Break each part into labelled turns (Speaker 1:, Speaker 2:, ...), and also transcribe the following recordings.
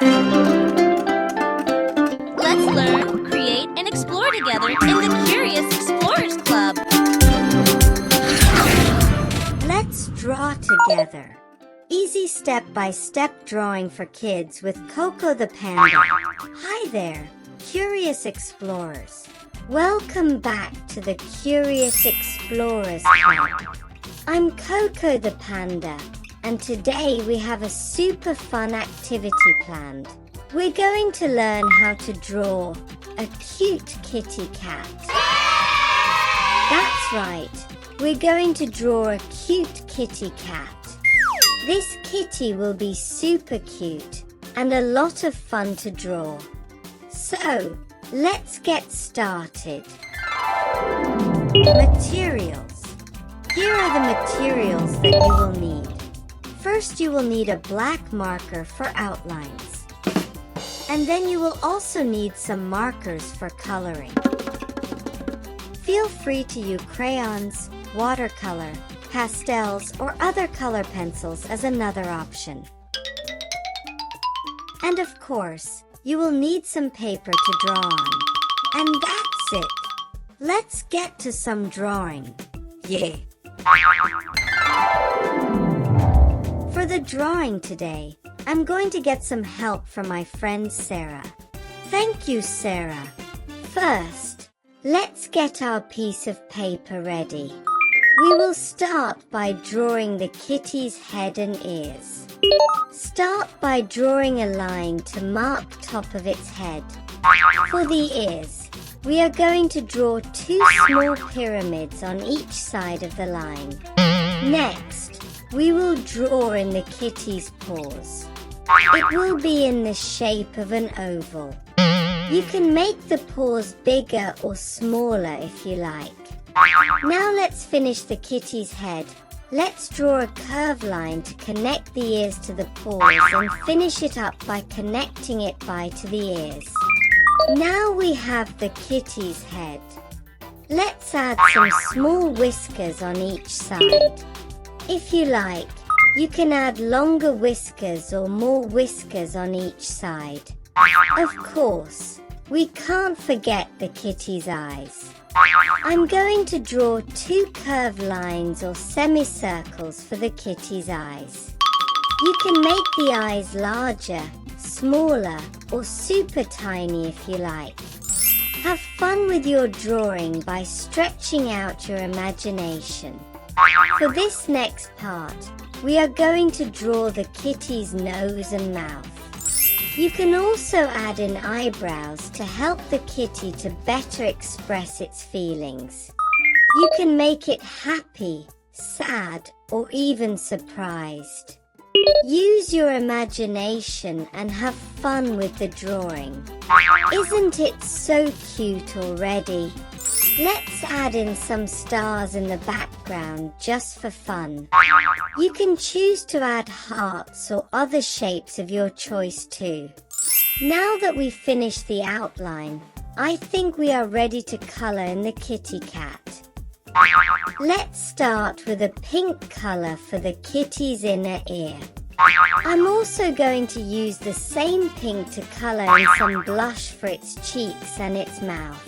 Speaker 1: Let's learn, create, and explore together in the Curious Explorers Club.
Speaker 2: Let's draw together. Easy step-by-step drawing for kids with Coco the Panda. Hi there, Curious Explorers. Welcome back to the Curious Explorers Club. I'm Coco the Panda, and today we have a super fun activity planned. We're going to learn how to draw a cute kitty cat. That's right, we're going to draw a cute kitty cat. This kitty will be super cute and a lot of fun to draw. So, let's get started. Materials. Here are the materials that you will need. First, you will need a black marker for outlines. And then you will also need some markers for coloring. Feel free to use crayons, watercolor, pastels, or other color pencils as another option. And of course, you will need some paper to draw on. And that's it. Let's get to some drawing. Yeah! For the drawing today, I'm going to get some help from my friend Sarah. Thank you, Sarah. First, let's get our piece of paper ready. We will start by drawing the kitty's head and ears. Start by drawing a line to mark top of its head. For the ears, we are going to draw 2 small pyramids on each side of the line. Next, we will draw in the kitty's paws. It will be in the shape of an oval. You can make the paws bigger or smaller if you like. Now let's finish the kitty's head. Let's draw a curved line to connect the ears to the paws and finish it up by connecting it to the ears. Now we have the kitty's head. Let's add some small whiskers on each side. If you like, you can add longer whiskers or more whiskers on each side. Of course, we can't forget the kitty's eyes. I'm going to draw 2 curved lines or semicircles for the kitty's eyes. You can make the eyes larger, smaller, or super tiny if you like. Have fun with your drawing by stretching out your imagination. For this next part, we are going to draw the kitty's nose and mouth. You can also add in eyebrows to help the kitty to better express its feelings. You can make it happy, sad, or even surprised. Use your imagination and have fun with the drawing. Isn't it so cute already? Let's add in some stars in the background just for fun. You can choose to add hearts or other shapes of your choice too. Now that we've finished the outline, I think we are ready to color in the kitty cat. Let's start with a pink color for the kitty's inner ear. I'm also going to use the same pink to color in some blush for its cheeks and its mouth.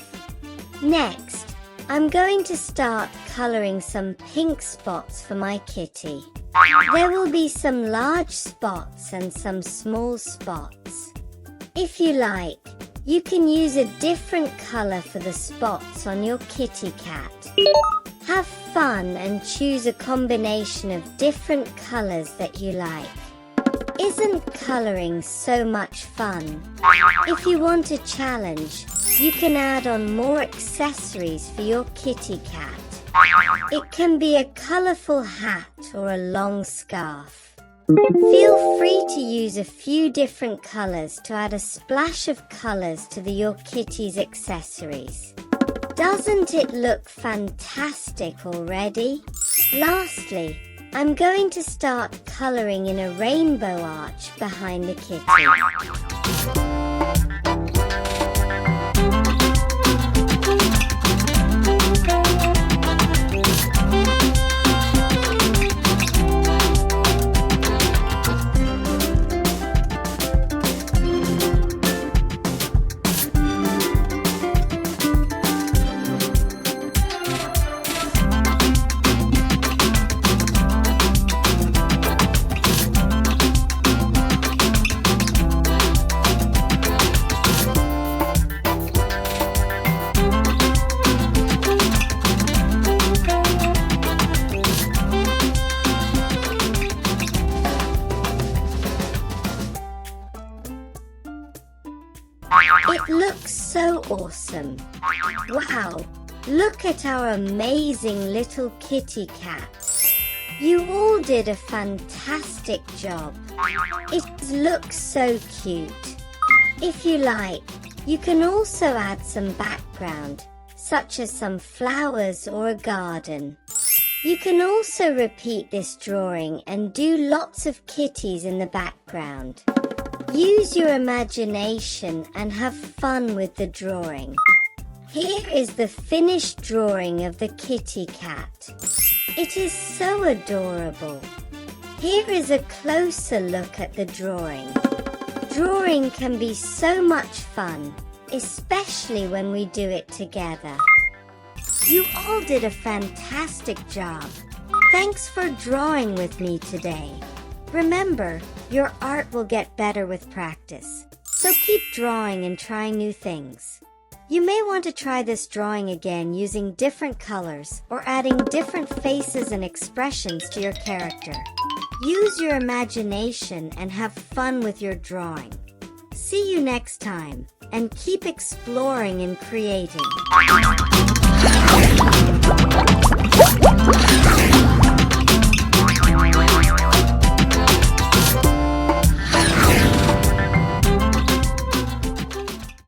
Speaker 2: Next, I'm going to start coloring some pink spots for my kitty. There will be some large spots and some small spots. If you like, you can use a different color for the spots on your kitty cat. Have fun and choose a combination of different colors that you like. Isn't coloring so much fun? If you want a challenge, you can add on more accessories for your kitty cat. It can be a colorful hat or a long scarf. Feel free to use a few different colors to add a splash of colors to your kitty's accessories. Doesn't it look fantastic already? Lastly, I'm going to start coloring in a rainbow arch behind the kitty. It looks so awesome. Wow, look at our amazing little kitty cat. You all did a fantastic job. It looks so cute. If you like, you can also add some background, such as some flowers or a garden. You can also repeat this drawing and do lots of kitties in the background. Use your imagination and have fun with the drawing. Here is the finished drawing of the kitty cat. It is so adorable. Here is a closer look at the drawing. Drawing can be so much fun, especially when we do it together. You all did a fantastic job. Thanks for drawing with me today. Remember, your art will get better with practice. So keep drawing and trying new things. You may want to try this drawing again using different colors or adding different faces and expressions to your character. Use your imagination and have fun with your drawing. See you next time, and keep exploring and creating.